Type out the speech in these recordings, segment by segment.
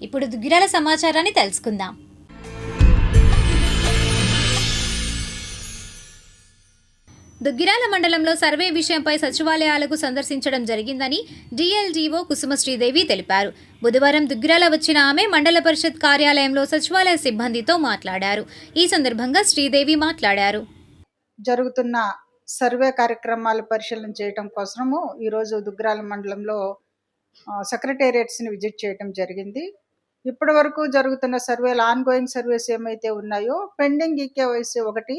ఇప్పుడు దుగ్గిరాల సమాచారాన్ని తెలుసుకుందాం. దుగ్గిరాల మండలంలో సర్వే విషయంపై సచివాలయాలకు సందర్శించడం జరిగిందని డిఎల్డీఓ కుసుమ శ్రీదేవి తెలిపారు. బుధవారం దుగ్గిరాల వచ్చిన ఆమె మండల పరిషత్ కార్యాలయంలో సచివాలయ సిబ్బందితో మాట్లాడారు. ఈ సందర్భంగా శ్రీదేవి మాట్లాడారు. జరుగుతున్న సర్వే కార్యక్రమాలు పరిశీలన చేయడం కోసము ఈరోజు దుగ్గిరాల మండలంలో సెక్రటేరియట్స్ని విజిట్ చేయడం జరిగింది. ఇప్పటి వరకు జరుగుతున్న సర్వేలు ఆన్గోయింగ్ సర్వేస్ ఏమైతే ఉన్నాయో పెండింగ్ ఈకేవైసీ ఒకటి,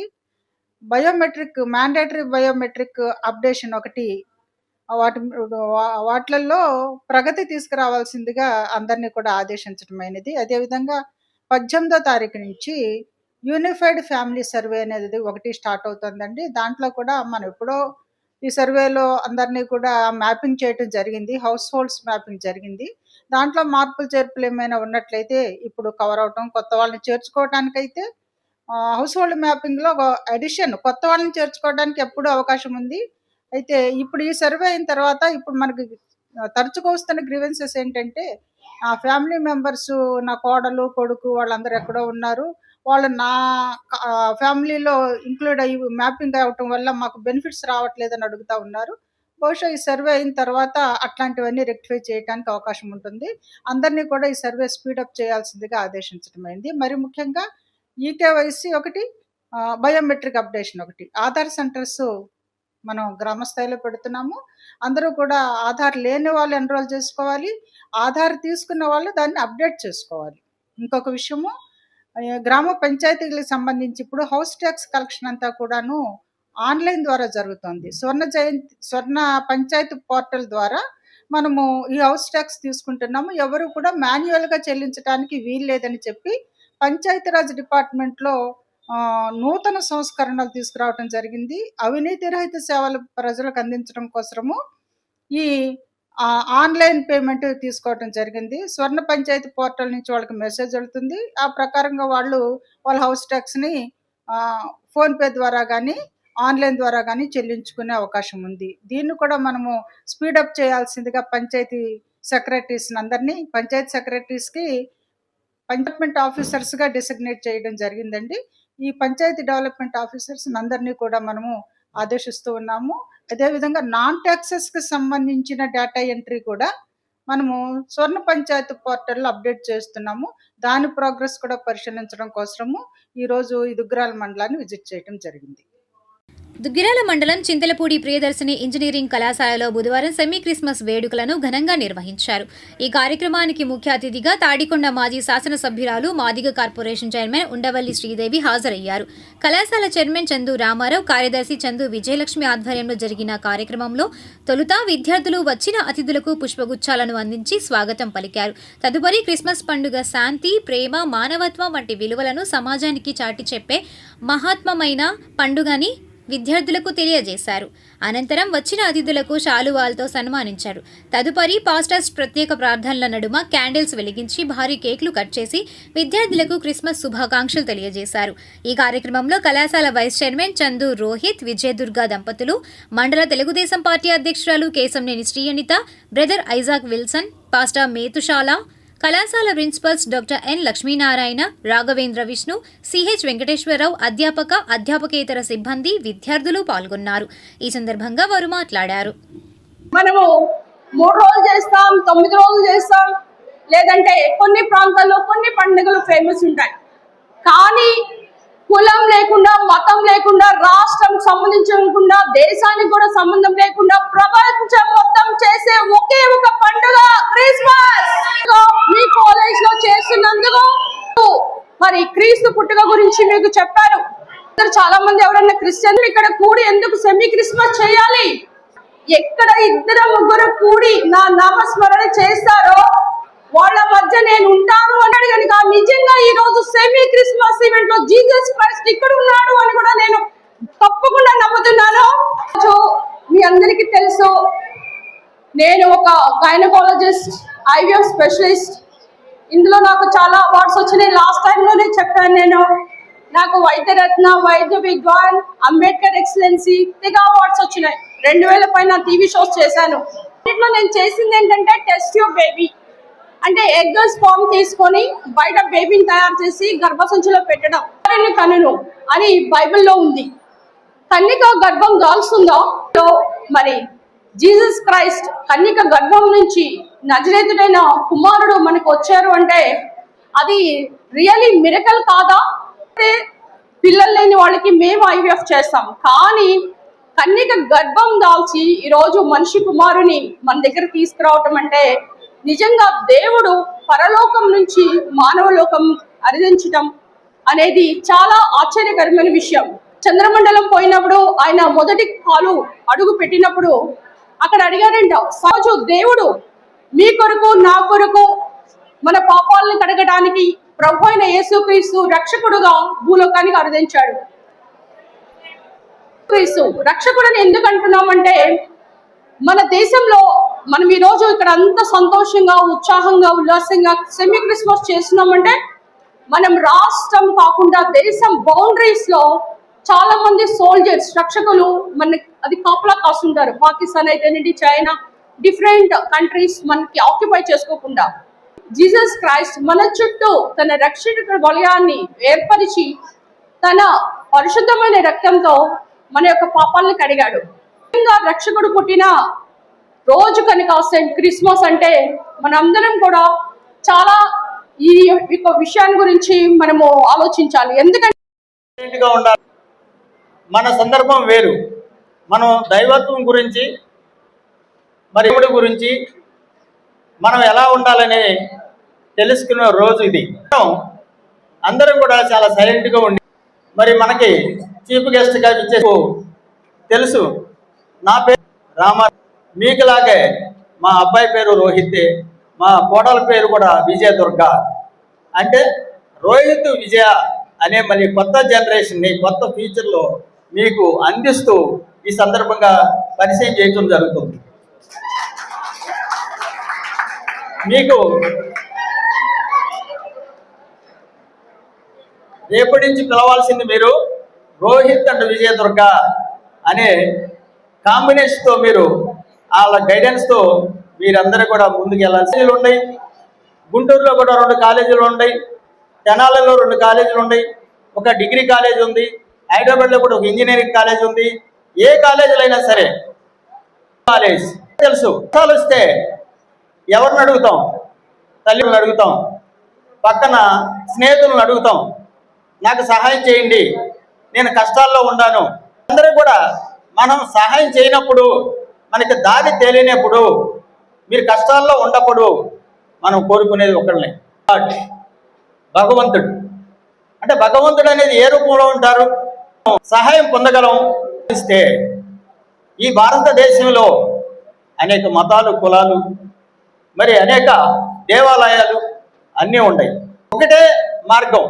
బయోమెట్రిక్ మ్యాండేటరీ బయోమెట్రిక్ అప్డేషన్ ఒకటి, వాటిల్లో ప్రగతి తీసుకురావాల్సిందిగా అందరినీ కూడా ఆదేశించడమైనది. అదేవిధంగా 18వ తారీఖు నుంచి యూనిఫైడ్ ఫ్యామిలీ సర్వే అనేది ఒకటి స్టార్ట్ అవుతుందండి. దాంట్లో కూడా మనం ఎప్పుడో ఈ సర్వేలో అందరినీ కూడా మ్యాపింగ్ చేయడం జరిగింది, హౌస్ హోల్డ్స్ మ్యాపింగ్ జరిగింది. దాంట్లో మార్పులు చేర్పులు ఏమైనా ఉన్నట్లయితే ఇప్పుడు కవర్ అవటం, కొత్త వాళ్ళని చేర్చుకోవడానికైతే హౌస్ హోల్డ్ మ్యాపింగ్లో అడిషన్ కొత్త వాళ్ళని చేర్చుకోవడానికి ఎప్పుడూ అవకాశం ఉంది. అయితే ఇప్పుడు ఈ సర్వే అయిన తర్వాత ఇప్పుడు మనకి తరచుగా వస్తున్న గ్రీవెన్సెస్ ఏంటంటే, ఆ ఫ్యామిలీ మెంబర్స్ నా కోడలు కొడుకు వాళ్ళందరూ ఎక్కడో ఉన్నారు, వాళ్ళు నా ఫ్యామిలీలో ఇంక్లూడ్ అయ్యి మ్యాపింగ్ అవ్వటం వల్ల మాకు బెనిఫిట్స్ రావట్లేదని అడుగుతూ ఉన్నారు. బహుశా ఈ సర్వే అయిన తర్వాత అట్లాంటివన్నీ రెక్టిఫై చేయడానికి అవకాశం ఉంటుంది. అందరినీ కూడా ఈ సర్వే స్పీడప్ చేయాల్సిందిగా ఆదేశించడమైంది. మరి ముఖ్యంగా ఈకేవైసీ ఒకటి, బయోమెట్రిక్ అప్డేషన్ ఒకటి. ఆధార్ సెంటర్స్ మనం గ్రామ స్థాయిలో పెడుతున్నాము. అందరూ కూడా ఆధార్ లేని వాళ్ళు ఎన్రోల్ చేసుకోవాలి, ఆధార్ తీసుకున్న వాళ్ళు దాన్ని అప్డేట్ చేసుకోవాలి. ఇంకొక విషయము, గ్రామ పంచాయతీలకు సంబంధించి ఇప్పుడు హౌస్ ట్యాక్స్ కలెక్షన్ అంతా కూడాను ఆన్లైన్ ద్వారా జరుగుతుంది. స్వర్ణ పంచాయతీ పోర్టల్ ద్వారా మనము ఈ హౌస్ ట్యాక్స్ తీసుకుంటున్నాము. ఎవరు కూడా మాన్యువల్గా చెల్లించడానికి వీలు లేదని చెప్పి పంచాయతీరాజ్ డిపార్ట్మెంట్లో నూతన సంస్కరణలు తీసుకురావడం జరిగింది. అవినీతి రహిత సేవలు ప్రజలకు అందించడం కోసము ఈ ఆన్లైన్ పేమెంట్ తీసుకోవడం జరిగింది. స్వర్ణ పంచాయతీ పోర్టల్ నుంచి వాళ్ళకి మెసేజ్ వెళ్తుంది. ఆ ప్రకారంగా వాళ్ళ హౌస్ ట్యాక్స్ని ఫోన్పే ద్వారా కానీ ఆన్లైన్ ద్వారా కానీ చెల్లించుకునే అవకాశం ఉంది. దీన్ని కూడా మనము స్పీడప్ చేయాల్సిందిగా పంచాయతీ సెక్రటరీస్ని అందరినీ పంచాయతీ సెక్రటరీస్కి డెవలప్మెంట్ ఆఫీసర్స్గా డిసిగ్నేట్ చేయడం జరిగిందండి. ఈ పంచాయతీ డెవలప్మెంట్ ఆఫీసర్స్ అందరినీ కూడా మనము ఆదేశిస్తూ ఉన్నాము. అదేవిధంగా నాన్ ట్యాక్సెస్కి సంబంధించిన డేటా ఎంట్రీ కూడా మనము స్వర్ణ పంచాయతీ పోర్టల్లో అప్డేట్ చేస్తున్నాము. దాని ప్రోగ్రెస్ కూడా పరిశీలించడం కోసము ఈరోజు ఈ దుగ్గిరాల మండలాన్ని విజిట్ చేయడం జరిగింది. దుగ్గిరాల మండలం చింతలపూడి ప్రియదర్శిని ఇంజనీరింగ్ కళాశాలలో బుధవారం సెమీ క్రిస్మస్ వేడుకలను ఘనంగా నిర్వహించారు. ఈ కార్యక్రమానికి ముఖ్య అతిథిగా తాడికొండ మాజీ శాసనసభ్యురాలు మాదిగ కార్పొరేషన్ చైర్మన్ ఉండవల్లి శ్రీదేవి హాజరయ్యారు. కళాశాల చైర్మన్ చందు రామారావు, కార్యదర్శి చందు విజయలక్ష్మి ఆధ్వర్యంలో జరిగిన కార్యక్రమంలో తొలుత విద్యార్థులు వచ్చిన అతిథులకు పుష్పగుచ్చాలను అందించి స్వాగతం పలికారు. తదుపరి క్రిస్మస్ పండుగ శాంతి, ప్రేమ, మానవత్వం వంటి విలువలను సమాజానికి చాటి చెప్పే మహాత్మమైన పండుగని విద్యార్థులకు తెలియజేశారు. అనంతరం వచ్చిన అతిథులకు శాలువాలతో సన్మానించారు. తదుపరి పాస్టర్స్ ప్రత్యేక ప్రార్థనల నడుమ క్యాండిల్స్ వెలిగించి భారీ కేక్లు కట్ చేసి విద్యార్థులకు క్రిస్మస్ శుభాకాంక్షలు తెలియజేశారు. ఈ కార్యక్రమంలో కళాశాల వైస్ చైర్మన్ చందు రోహిత్, విజయదుర్గ దంపతులు, మండల తెలుగుదేశం పార్టీ అధ్యక్షురాలు Keshamneni Sreeyanitha, brother Isaac Wilson, pastor Methushala, కళాశాల principals doctor N Lakshminarayana, Raghavendra Vishnu, CH Venkateswara Rao, అధ్యాపకేతర సిబ్బంది, విద్యార్థులు పాల్గొన్నారు. ఈ సందర్భంగా వారు మాట్లాడారు. మనము 3 రోజులు చేస్తాం, 9 రోజులు చేస్తాం, లేదంటే కొన్ని ప్రాంతాల్లో కొన్ని పండుగలు ఫేమస్ ఉంటాయి. కానీ కులం లేకుండా, మతం లేకుండా, రాష్ట్రం సంబంధించకుండా, దేశానికి కూడా సంబంధం లేకుండా ప్రపంచం మొత్తం చేసే ఒకే ఒక పండుగ క్రిస్మస్. మీ కాలేజ్ లో చేస్తున్నందుకు మరి క్రీస్తు పుట్టుక గురించి మీకు చెప్పారు. చాలా మంది ఎవరన్నా క్రిస్టియన్లు ఇక్కడ కూడి ఎందుకు సెమీ క్రిస్మస్ చేయాలి? ఎక్కడ 2-3 కూడి నా నామస్మరణ చేస్తారో వాళ్ళ మధ్య నేను ఉంటాను అన్నాడు కనుక నిజంగా ఈ రోజు సెమీ క్రిస్మస్ ఈవెంట్ లో జీసస్ క్రైస్ట్ ఇక్కడ ఉన్నాడు అని కూడా నేను తప్పకుండా నమ్ముతున్నాను. మీ అందరికీ తెలుసు, నేను ఒక గైనకాలజిస్ట్, ఐవీఎఫ్ స్పెషలిస్ట్. ఇందులో నాకు చాలా అవార్డ్స్ వచ్చినాయి. లాస్ట్ టైంలోనే చెప్పాను, నాకు వైద్యరత్న, వైద్య విద్వాన్, అంబేద్కర్ ఎక్సలెన్సీ తెగ అవార్డ్స్ వచ్చినాయి. 2000 పైన టీవీ షోస్ చేశాను. దీంట్లో నేను చేసింది ఏంటంటే టెస్ట్ ట్యూబ్ బేబీ. అంటే ఎగ్ స్పామ్ తీసుకొని బయట బేబీని తయారు చేసి గర్భసంచిలో పెట్టడం కనును అని బైబిల్లో ఉంది. కన్యక గర్భం దాల్స్తుందో మరి జీసస్ క్రైస్ట్ కన్యక గర్భం నుంచి నజరేతుడైన కుమారుడు మనకు వచ్చారు అంటే అది రియలీ మిరకల్ కాదా? పిల్లలు లేని వాళ్ళకి మేము ఐవీఎఫ్ చేస్తాం, కానీ కన్యక గర్భం దాల్చి ఈరోజు మనిషి కుమారుని మన దగ్గర తీసుకురావటం అంటే నిజంగా దేవుడు పరలోకం నుంచి మానవలోకం అరిదించటం అనేది చాలా ఆశ్చర్యకరమైన విషయం. చంద్రమండలం పోయినప్పుడు ఆయన మొదటి కాలు అడుగు పెట్టినప్పుడు అక్కడ అడిగాడంట, సహజు దేవుడు మీ కొరకు నా కొరకు మన పాపాలను కడగడానికి ప్రభు అయిన యేసుక్రీస్తు రక్షకుడుగా భూలోకానికి అరుదించాడు. క్రీస్తు రక్షకుడని ఎందుకు అంటున్నామంటే మన దేశంలో మనం ఈరోజు ఇక్కడ అంత సంతోషంగా ఉత్సాహంగా ఉల్లాసంగా సెమీ క్రిస్మస్ చేస్తున్నామంటే మనం రాష్ట్రం కాకుండా దేశం బౌండరీస్ లో చాలా మంది సోల్జర్స్ రక్షకులు మనకి అది కాపలా కాస్తుంటారు. పాకిస్తాన్ అయితేనండి, చైనా, డిఫరెంట్ కంట్రీస్ మనకి ఆక్యుపై చేసుకోకుండా జీసస్ క్రైస్ట్ మన చుట్టూ తన రక్షణ వలయాన్ని ఏర్పరిచి తన పరిశుద్ధమైన రక్తంతో మన యొక్క పాపాలను కడిగాడు. రక్షకుడు పుట్టిన రోజు కనుక సెయింట్ క్రిస్మస్ అంటే మనందరం కూడా చాలా ఈ యొక్క విషయాన్ని గురించి మనము ఆలోచించాలి. ఎందుకంటే ఉండాలి, మన సందర్భం వేరు. మనం దైవత్వం గురించి మరి దేవుడి గురించి మనం ఎలా ఉండాలని తెలుసుకునే రోజు ఇది. అందరం కూడా చాలా సైలెంట్గా ఉండి మరి మనకి చీఫ్ గెస్ట్గా ఇచ్చే తెలుసు. నా పేరు రామ, మీకులాగే మా అబ్బాయి పేరు రోహిత్, మా కోడల పేరు కూడా విజయదుర్గ. అంటే రోహిత్ విజయ అనే మరి కొత్త జనరేషన్ని కొత్త ఫ్యూచర్లో మీకు అందిస్తూ ఈ సందర్భంగా పరిచయం చేయడం జరుగుతుంది. మీకు రేపటి నుంచి పిలవాల్సింది మీరు రోహిత్ అండ్ విజయదుర్గ అనే కాంబినేషన్తో మీరు వాళ్ళ గైడెన్స్తో మీరందరూ కూడా ముందుకు వెళ్ళాల్సి ఉన్నాయి. గుంటూరులో కూడా 2 కాలేజీలు ఉన్నాయి, తెనాలలో 2 కాలేజీలు ఉన్నాయి, ఒక డిగ్రీ కాలేజ్ ఉంది, హైదరాబాద్లో కూడా ఒక ఇంజనీరింగ్ కాలేజ్ ఉంది. ఏ కాలేజీలు అయినా సరే కాలేజ్ తెలుసు. కష్టాలు వస్తే ఎవరిని అడుగుతాం? తల్లిని అడుగుతాం, పక్కన స్నేహితులను అడుగుతాం, నాకు సహాయం చేయండి, నేను కష్టాల్లో ఉన్నాను. అందరూ కూడా మనం సహాయం చేయనప్పుడు, మనకి దారి తెలియనప్పుడు, మీరు కష్టాల్లో ఉన్నప్పుడు మనం కోరుకునేది ఒకళ్ళని, భగవంతుడు. అంటే భగవంతుడు అనేది ఏ రూపంలో ఉంటారు? సహాయం పొందగలం ఇస్తే. ఈ భారతదేశంలో అనేక మతాలు, కులాలు, మరి అనేక దేవాలయాలు అన్నీ ఉన్నాయి. ఒకటే మార్గం.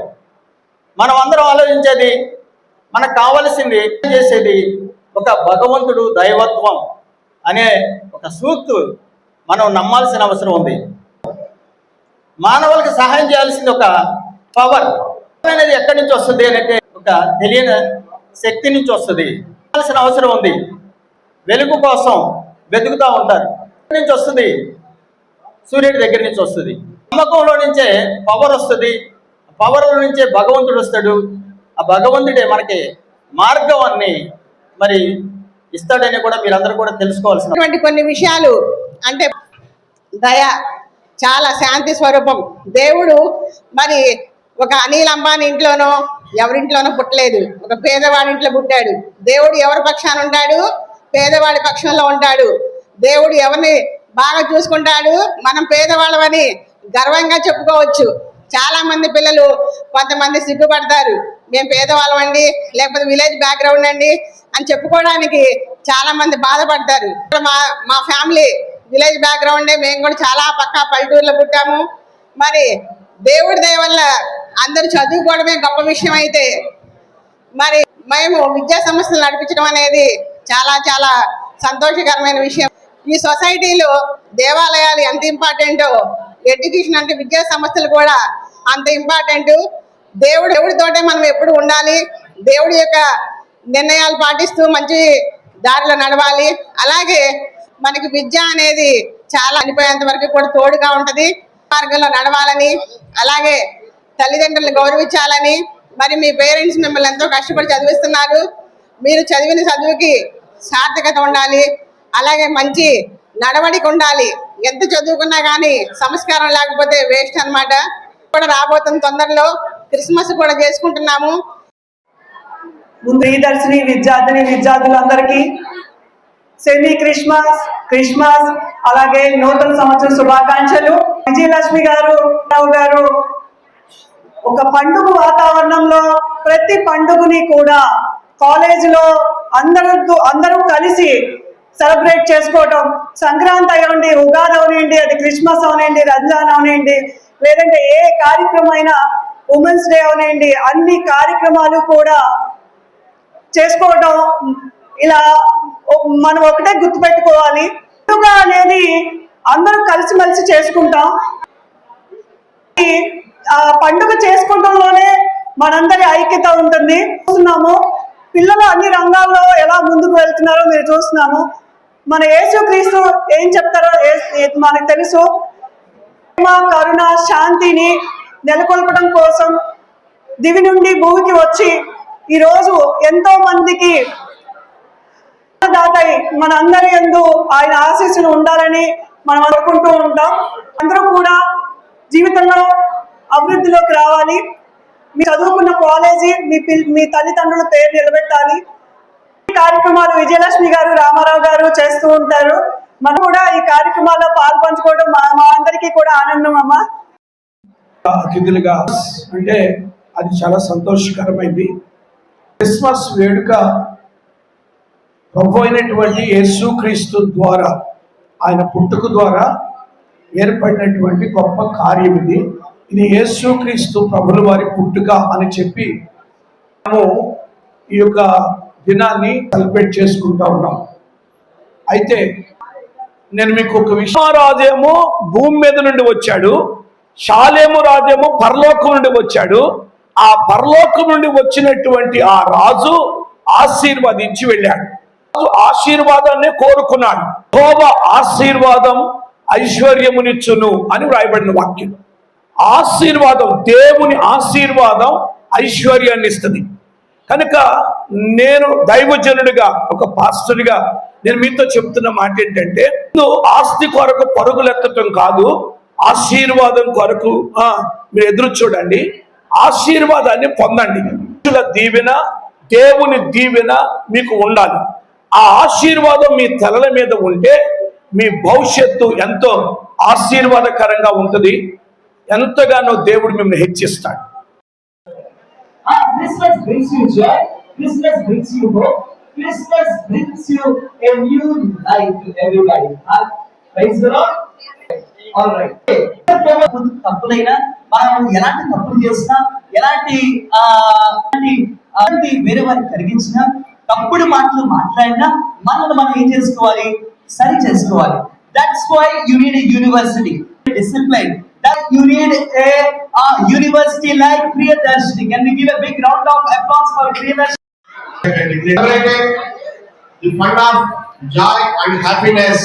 మనం అందరం ఆలోచించేది, మనకు కావలసింది చేసేది ఒక భగవంతుడు, దైవత్వం అనే ఒక సూక్తు మనం నమ్మాల్సిన అవసరం ఉంది. మానవులకు సహాయం చేయాల్సింది ఒక పవర్ అనేది ఎక్కడి నుంచి వస్తుంది అంటే ఒక తెలియని శక్తి నుంచి వస్తుంది. కావాల్సిన అవసరం ఉంది. వెలుగు కోసం వెతుకుతూ ఉంటారు. ఎక్కడి నుంచి వస్తుంది? సూర్యుడి దగ్గర నుంచి వస్తుంది. నమ్మకంలో నుంచే పవర్ వస్తుంది. పవర్లో నుంచే భగవంతుడు వస్తాడు. ఆ భగవంతుడే మనకి మార్గం అన్ని మరి ఇస్తాడని కూడా మీరందరూ కూడా తెలుసుకోవాల్సిన కొన్ని విషయాలు. అంటే దయ, చాలా శాంతి స్వరూపం దేవుడు. మరి ఒక అనిల్ అంబానీ ఇంట్లోనో ఎవరింట్లోనో పుట్టలేదు, ఒక పేదవాడి ఇంట్లో పుట్టాడు. దేవుడు ఎవరి పక్షాన ఉంటాడు? పేదవాడి పక్షంలో ఉంటాడు. దేవుడు ఎవరిని బాగా చూసుకుంటాడు? మనం పేదవాళ్ళమని గర్వంగా చెప్పుకోవచ్చు. చాలా మంది పిల్లలు కొంతమంది సిగ్గుపడతారు, మేము పేదవాళ్ళం అండి, లేకపోతే విలేజ్ బ్యాక్గ్రౌండ్ అండి అని చెప్పుకోవడానికి చాలా మంది బాధపడతారు. మా ఫ్యామిలీ విలేజ్ బ్యాక్గ్రౌండే, మేము కూడా చాలా పక్కా పల్లెటూరులో పుట్టాము. మరి దేవుడి దయ వల్ల అందరూ చదువుకోవడమే గొప్ప విషయం అయితే, మరి మేము విద్యా సంస్థలు నడిపించడం అనేది చాలా చాలా సంతోషకరమైన విషయం. ఈ సొసైటీలో దేవాలయాలు ఎంత ఇంపార్టెంటో, ఎడ్యుకేషన్ అంటే విద్యా సంస్థలు కూడా అంత ఇంపార్టెంట్. దేవుడితోటే మనం ఎప్పుడు ఉండాలి, దేవుడి యొక్క నిర్ణయాలు పాటిస్తూ మంచి దారిలో నడవాలి. అలాగే మనకి విద్య అనేది చాలా చనిపోయేంత వరకు కూడా తోడుగా ఉంటుంది. మార్గంలో నడవాలని, అలాగే తల్లిదండ్రులను గౌరవించాలని, మరి మీ పేరెంట్స్ మిమ్మల్ని ఎంతో కష్టపడి చదివిస్తున్నారు, మీరు చదివిన చదువుకి సార్థకత ఉండాలి, అలాగే మంచి నడవడిక ఉండాలి. ఎంత చదువుకున్నా కానీ సంస్కారం లేకపోతే వేస్ట్ అన్నమాట. కూడా రాబోతున్న తొందరలో క్రిస్మస్ కూడా చేసుకుంటున్నాము. ప్రియదర్శిని విద్యార్థులందరికీ సెమీ క్రిస్మస్ అలాగే నూతన సంవత్సర శుభాకాంక్షలు. విజయలక్ష్మి గారు ఒక పండుగ వాతావరణంలో ప్రతి పండుగని కూడా కాలేజీలో అందరూ కలిసి సెలబ్రేట్ చేసుకోవటం, సంక్రాంతి అవనండి, ఉగాది అవనండి, అది క్రిస్మస్ అవనండి, రంజాన్ అవనండి, లేదంటే ఏ కార్యక్రమం అయినా, ఉమెన్స్ డే అవనండి, అన్ని కార్యక్రమాలు కూడా చేసుకోవటం. ఇలా మనం ఒకటే గుర్తుపెట్టుకోవాలి, పండుగ అనేది అందరూ కలిసిమెలిసి చేసుకుంటాం. ఆ పండుగ చేసుకుంటంలోనే మనందరి ఐక్యత ఉంటుంది. చూస్తున్నాము పిల్లలు అన్ని రంగాల్లో ఎలా ముందుకు వెళ్తున్నారో మీరు చూస్తున్నాము. మన యేసుక్రీస్తు ఏం చెప్తారో మనకు తెలుసు. ప్రేమ, కరుణ, శాంతిని నెలకొల్పడం కోసం దివి నుండి భూమికి వచ్చి ఈరోజు ఎంతో మందికి దాతై మన అందరి యందు ఆయన ఆశీస్సులు ఉండాలని మనం అనుకుంటూ ఉంటాం. అందరూ కూడా జీవితంలో అభివృద్ధిలోకి రావాలి. మీ చదువుకున్న కాలేజీ మీ తల్లిదండ్రుల పేరు నిలబెట్టాలి. ఈ కార్యక్రమాలు విజయలక్ష్మి గారు, రామారావు గారు చేస్తూ ఉంటారు. మనం కూడా ఈ కార్యక్రమాల్లో పాల్పంచుకోవడం మా అందరికీ కూడా ఆనందం. అమ్మ అతిథులుగా అంటే అది చాలా సంతోషకరమైంది. క్రిస్మస్ వేడుక ప్రభు అయినటువంటి యేసుక్రీస్తు ద్వారా, ఆయన పుట్టుక ద్వారా ఏర్పడినటువంటి గొప్ప కార్యం ఇది. ఇది యేసుక్రీస్తు ప్రభుల వారి పుట్టుక అని చెప్పి మనము ఈ యొక్క దినాన్ని సెలబ్రేట్ చేసుకుంటా ఉన్నాం. అయితే నేను మీకు ఒక విషయం, రాజేమో భూమి మీద నుండి వచ్చాడు, షాలేము రాజేమో పరలోకం నుండి వచ్చాడు. ఆ పరలోకం నుండి వచ్చినటువంటి ఆ రాజు ఆశీర్వదించి వెళ్ళాడు. ఆశీర్వాదాన్ని కోరుకున్నాడు. యెహోవా ఆశీర్వాదం ఐశ్వర్యమునిచ్చును అని వ్రాయబడిన వాక్యం. ఆశీర్వాదం, దేవుని ఆశీర్వాదం ఐశ్వర్యాన్ని ఇస్తుంది. కనుక నేను దైవజనుడిగా, ఒక పాస్టర్గా నేను మీతో చెప్తున్న మాట ఏంటంటే, ఆస్తి కొరకు పరుగులెత్తటం కాదు, ఆశీర్వాదం కొరకు మీరు ఎదురు చూడండి, ఆశీర్వాదాన్ని పొందండి. దీవెన, దేవుని దీవెన మీకు ఉండాలి. ఆ ఆశీర్వాదం మీ తలల మీద ఉంటే మీ భవిష్యత్తు ఎంతో ఆశీర్వాదకరంగా ఉంటుంది. ఎంతగానో దేవుడు మిమ్మల్ని హెచ్చిస్తాడు. Christmas brings you joy. Christmas brings you hope. Christmas brings you a new life to everybody. Praise the Lord. All right. తప్పులైనా మనం ఎలాంటి తప్పులు చేసినా, ఎలాంటి వేరే వారికి కలిగించినా, తప్పుడు మాటలు మాట్లాడినా మనల్ని మనం ఏం చేసుకోవాలి? సరి చేసుకోవాలి. That's why you need a university, discipline. That you need a university like Priyadarshini. Can we give a big round of applause for Priyadarshini? Celebrated the fun of joy and happiness.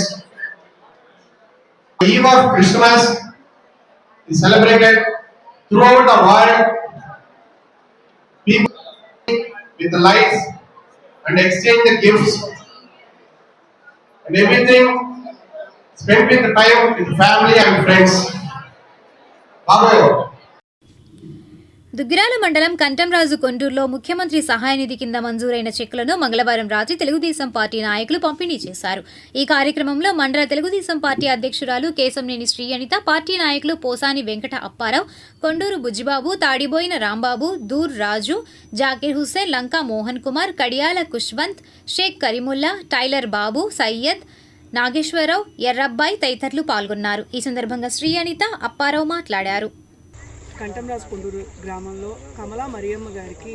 The eve of Christmas is celebrated throughout the world. People with the lights and exchange the gifts and everything. Spend with the time with family and friends. Duggirala మండలం కంటంరాజు కొండూరులో ముఖ్యమంత్రి సహాయ నిధి కింద మంజూరైన చెక్కులను మంగళవారం రాత్రి Telugu Desam party నాయకులు పంపిణీ చేశారు. ఈ కార్యక్రమంలో మండల తెలుగుదేశం పార్టీ అధ్యక్షురాలు కేశంనేని శ్రీ అనిత, పార్టీ నాయకులు పోసాని వెంకట అప్పారావు, కొండూరు బుజ్జిబాబు, తాడిబోయిన రాంబాబు, దూర్ రాజు, జాకీర్ హుస్సేన్, లంకా మోహన్ కుమార్, కడియాల కుష్వంత్, షేక్ కరీముల్లా, టైలర్ బాబు, సయ్యద్, నాగేశ్వరరావు, ఎర్రబ్బాయి తదితరులు పాల్గొన్నారు. ఈ సందర్భంగా శ్రీ అనిత, అప్పారావు మాట్లాడారు. కంటంరాజు కొండూరు గ్రామంలో కమలా మరియమ్మ గారికి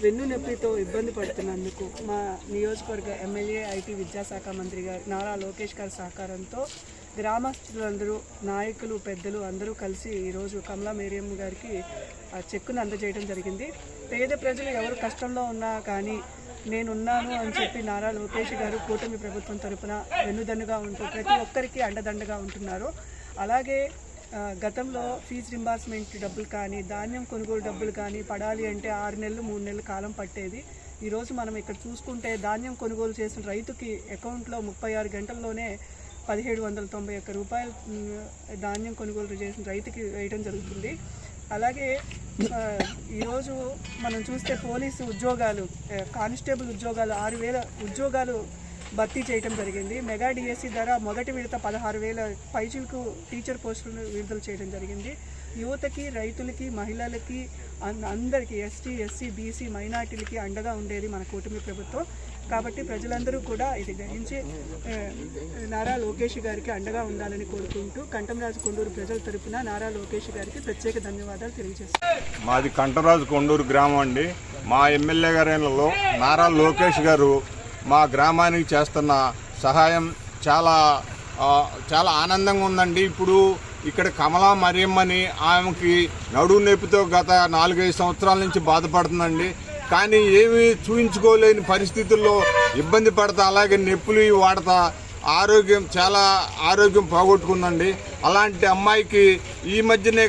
వెన్ను నొప్పితో ఇబ్బంది పడుతున్నందుకు మా నియోజకవర్గ ఎమ్మెల్యే ఐటీ విద్యాశాఖ మంత్రి గారు నారా లోకేష్ గారి సహకారంతో గ్రామస్తులందరూ, నాయకులు, పెద్దలు అందరూ కలిసి ఈరోజు కమలా మరియమ్మ గారికి ఆ చెక్కును అందజేయడం జరిగింది. పేద ప్రజలు ఎవరు కష్టంలో ఉన్నా కానీ నేనున్నాను అని చెప్పి నారా లోకేష్ గారు కూటమి ప్రభుత్వం తరపున వెన్నుదన్నుగా ఉంటూ ప్రతి ఒక్కరికి అండదండగా ఉంటున్నారు. అలాగే గతంలో ఫీజు రింబార్స్మెంట్ డబ్బులు కానీ ధాన్యం కొనుగోలు డబ్బులు కానీ పడాలి అంటే 6 నెలలు 3 నెలలు కాలం పట్టేది. ఈరోజు మనం ఇక్కడ చూసుకుంటే ధాన్యం కొనుగోలు చేసిన రైతుకి అకౌంట్లో 36 గంటల్లోనే 1791 రూపాయలు ధాన్యం కొనుగోలు చేసిన రైతుకి వేయడం జరుగుతుంది. అలాగే ఈరోజు మనం చూస్తే పోలీసు ఉద్యోగాలు, కానిస్టేబుల్ ఉద్యోగాలు 6,000 ఉద్యోగాలు భర్తీ చేయడం జరిగింది. మెగా డిఎస్సి ద్వారా మొదటి విడత 16,000 పైచిలకు టీచర్ పోస్టులను విడుదల చేయడం జరిగింది. యువతకి, రైతులకి, మహిళలకి, అందరికీ ఎస్టీ, ఎస్సీ, బీసీ, మైనార్టీలకి అండగా ఉండేది మన కూటమి ప్రభుత్వం. కాబట్టి ప్రజలందరూ కూడా ఇది గ్రహించి నారా లోకేష్ గారికి అండగా ఉండాలని కోరుకుంటూ కంఠంరాజు కొండూరు ప్రజల తరపున నారా లోకేష్ గారికి ప్రత్యేక ధన్యవాదాలు తెలియజేస్తాను. మాది కంఠంరాజు కొండూరు గ్రామం అండి. మా ఎమ్మెల్యే గారిలో నారా లోకేష్ గారు మా గ్రామానికి చేస్తున్న సహాయం చాలా ఆనందంగా ఉందండి. ఇప్పుడు ఇక్కడ కమలా మరియమ్మని ఆమెకి నడుము నొప్పితో గత 4-5 సంవత్సరాల నుంచి బాధపడుతుందండి. కానీ ఏమీ చూయించుకోలేని పరిస్థితుల్లో ఇబ్బంది పడతా, అలాగే నొప్పులు వాడతా ఆరోగ్యం పోగొట్టుకుందండి. అలాంటి అమ్మాయికి ఈ మధ్యనే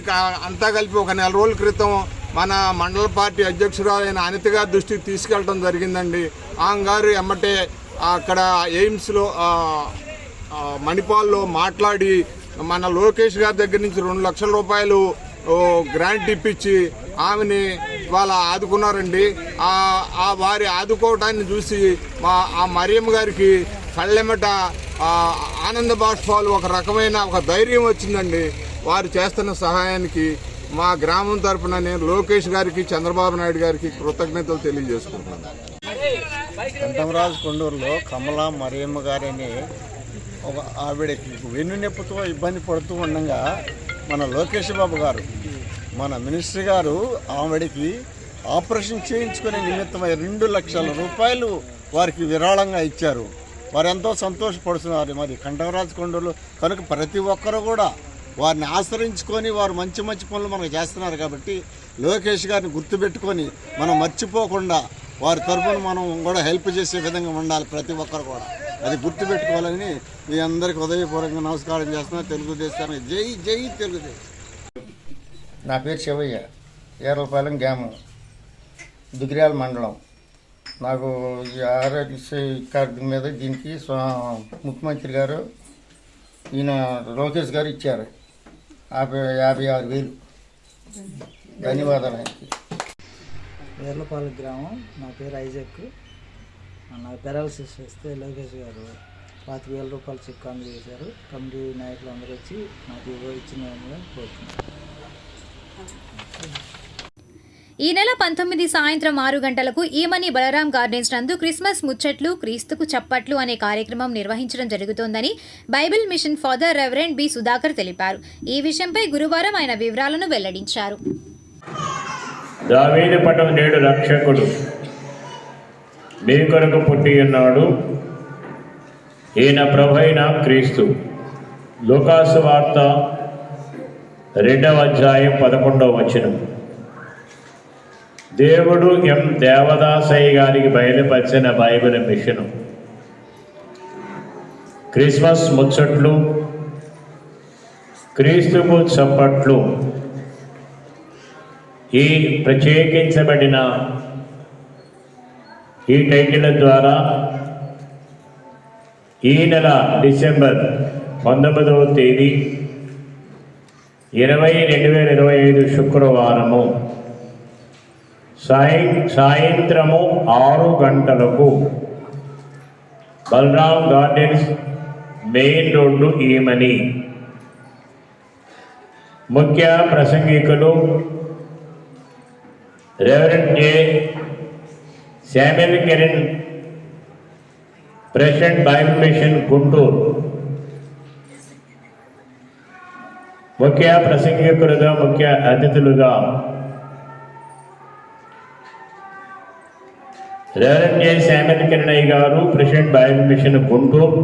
అంతా కలిపి ఒక 4 రోజుల క్రితం మన మండల పార్టీ అధ్యక్షురాలైన అనిత గారి దృష్టికి తీసుకెళ్ళడం జరిగిందండి. ఆమె గారు ఎమ్మటే అక్కడ ఎయిమ్స్లో మణిపాల్లో మాట్లాడి మన లోకేష్ గారి దగ్గర నుంచి 2 లక్షల రూపాయలు గ్రాంట్ ఇప్పించి ఆమెని వాళ్ళ ఆదుకున్నారండి. వారి ఆదుకోవటాన్ని చూసి ఆ మరియమ్మ గారికి కళ్ళెమ్మట ఆనంద బాష్పాలు, ఒక రకమైన ఒక ధైర్యం వచ్చిందండి. వారు చేస్తున్న సహాయానికి మా గ్రామం తరఫున నేను లోకేష్ గారికి, చంద్రబాబు నాయుడు గారికి కృతజ్ఞతలు తెలియజేసుకుంటున్నాను. కంఠంరాజు కొండూరులో కమలా మరియమ్మ గారిని ఒక ఆవిడకి వెన్నునొప్పితో ఇబ్బంది పడుతూ ఉండగా మన లోకేష్ బాబు గారు, మన మినిస్టర్ గారు ఆవిడకి ఆపరేషన్ చేయించుకునే నిమిత్తమై 2 లక్షల రూపాయలు వారికి విరాళంగా ఇచ్చారు. వారు ఎంతో సంతోషపడుతున్నారు. మరి కంఠంరాజు కొండూరులో కనుక ప్రతి ఒక్కరు కూడా వారిని ఆశ్రయించుకొని వారు మంచి పనులు మనకు చేస్తున్నారు. కాబట్టి లోకేష్ గారిని గుర్తుపెట్టుకొని మనం మర్చిపోకుండా వారి తరఫున మనం కూడా హెల్ప్ చేసే విధంగా ఉండాలి. ప్రతి ఒక్కరు కూడా అది గుర్తుపెట్టుకోవాలని మీ అందరికీ ఉదయపూర్వకంగా నమస్కారం చేస్తున్నాను. తెలుగుదేశానికి జై జై తెలుగుదేశం. నా పేరు శివయ్య, ఏర్లపాలెం గ్రామం, దుగ్గిరాల మండలం. నాకు ఈ ఆరోగ్యశ్రీ కార్డు మీద దీనికి ముఖ్యమంత్రి గారు ఈయన లోకేష్ గారు ఇచ్చారు 56,000. ధన్యవాదాలు. ఏర్లపాలెం గ్రామం, నా పేరు ఐజక్. నాకు పెరాలసిస్ వస్తే లోకేష్ గారు 25,000 రూపాయలు చెక్ అందజేశారు. కమిటీ నాయకులు అందరూ వచ్చి నాకు ఇచ్చిన కోరుతున్నాను. ఈ నెల 19 సాయంత్రం 6 గంటలకు ఈమని బలరాం గార్డెన్స్ నందు క్రిస్మస్ ముచ్చట్లు క్రీస్తుకు చప్పట్లు అనే కార్యక్రమం నిర్వహించడం జరుగుతోందని Bible mission father reverend B Sudhakar తెలిపారు. ఈ విషయంపై గురువారం ఆయన వివరాలను వెల్లడించారు. దావీదు పట్టణ నేడు రక్షకుడు మీ కొరకు పుట్టి ఉన్నాడు, ఈయన ప్రభైన క్రీస్తు. లూకాసు వార్త 2వ అధ్యాయం 11వ వచనం. దేవుడు ఎం దేవదాసయ్య గారికి బయలుపరిచిన బైబిల్ మిషను క్రిస్మస్ ముచ్చట్లు క్రీస్తుకు చప్పట్లు ఈ ప్రత్యేకించబడిన ఈ టైటిల్ ద్వారా ఈ నెల డిసెంబర్ 19వ తేదీ 2025 శుక్రవారము సాయంత్రము 6 గంటలకు Balaram gardens main road Emani. ముఖ్య ప్రసంగికులు reverend J Samuel Keren, president Bible mission Guntur. ముఖ్య ప్రసంగికులుగా, ముఖ్య అతిథులుగా రెవరెండ్ జె శామ్యుల్ కెరెన్ గారు, president Bible mission Guntur.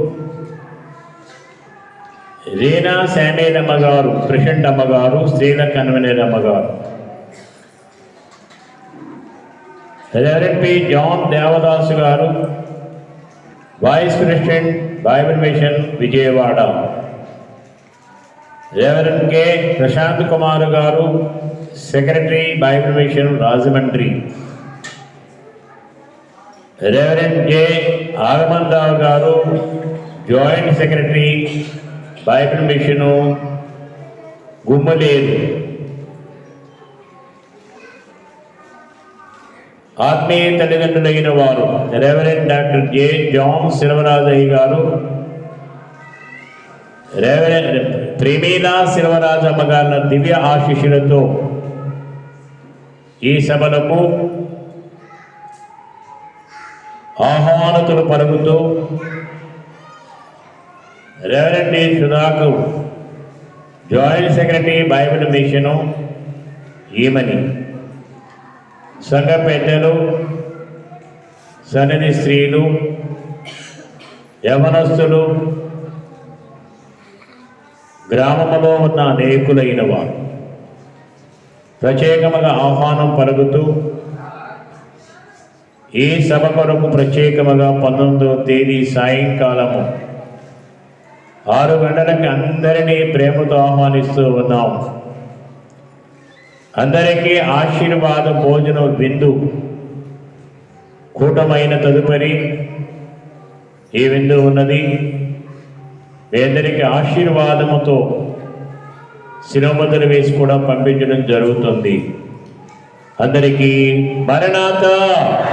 Reena Samuel అమ్మగారు, ప్రెసిడెంట్ అమ్మగారు, స్త్రీల కన్వీనర్ అమ్మగారు. రెవరెండ్ పి జాన్ దేవదాసు గారు, vice president Bible mission Vijayawada. Reverend K Prashanth Kumar గారు, secretary Bible mission Rajahmundry. Reverend J Agaman Rao గారు, joint secretary Bible mission Gummaleru. ఆత్మీయ తల్లిదండ్రులైన వారు రెవరెండ్ డాక్టర్ జె జాన్ శిల్వరాజయ్య గారు, రెవరెండ్ ప్రేమీలా శిల్వరాజమ్మ గారి దివ్య ఆశీస్సులతో ఈ సభలకు ఆహ్వానతులు పలుకుతూ reverend D Sudhakar, joint secretary Bible mission Emani, సంఘ పెద్దలు, సన్నిధి స్త్రీలు, యవనస్తులు, గ్రామంలో ఉన్న అనేకులైన వారు ప్రత్యేకముగా ఆహ్వానం పలుకుతూ ఈ సభ కొరకు ప్రత్యేకముగా 19వ తేదీ సాయంకాలము 6 గంటలకి అందరినీ ప్రేమతో ఆహ్వానిస్తూ ఉన్నాం. అందరికీ ఆశీర్వాద భోజనం విందు కూటమైన తదుపరి ఈ విందు ఉన్నది. మీ అందరికీ ఆశీర్వాదముతో శిరోమతులు వేసి కూడా పంపించడం జరుగుతుంది. అందరికీ మరణాత.